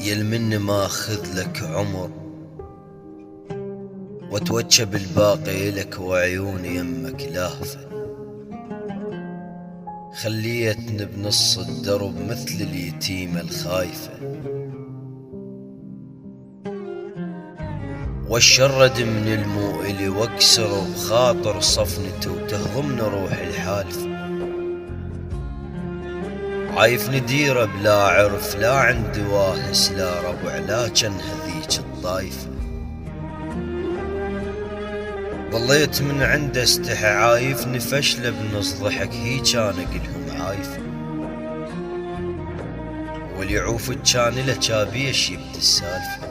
يلمن ما اخذ لك عمر واتوجه بالباقي لك وعيوني يمك لاهفة. خليتني بنص الدرب مثل اليتيمة الخايفة، والشرد من الموئل واكسر بخاطر صفنته وتهضمني روحي الحالفة. عايف نديرة بلا عرف، لا عندي واهس لا ربع، لا جن هذيك الطايفة. ظليت من عنده استحى عايفني فشله بنص ضحك، هي كان اقلهم عايفة. واللي يعوف كان له جابيش يبد السالفة.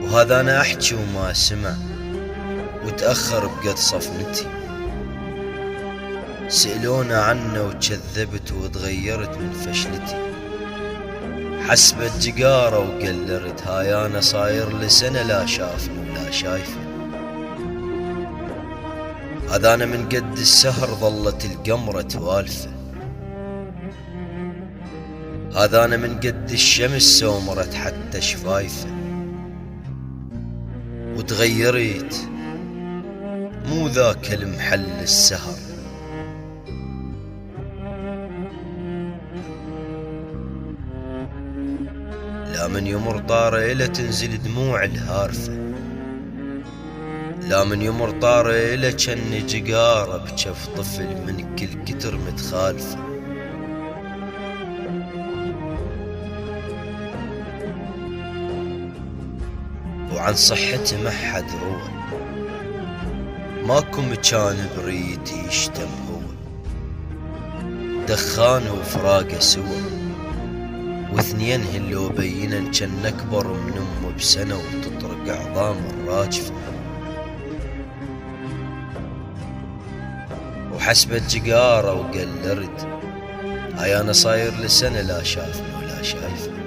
وهذا انا احكي وما سمع وتأخر بقد صفنتي. سألونا عنه وكذبت وتغيرت من فشلتي. حسبت جقارة وقلرت، هاي انا صاير لسنة لا شافني ولا شايفه. هذا انا من قد السهر ظلت القمرة توالفه. هذا انا من قد الشمس سومرت حتى شفايفه. وتغيرت مو ذاك المحل السهر. لا من يمر طاره إلا تنزل دموع الهارفة. لا من يمر طاره إلا جن جقارة بجف طفل من كل كتر متخالفة. وعن صحتي ما حد روى، ماكو مكان بريتي يشتم هو. دخان وفراقه سوا، واثنين هلو بينا جن اكبر من امه بسنة وتطرق عظام الراجفة. وحسبت جقارة وقلرت، هاي انا صاير لسنة لا شافني ولا شايفه.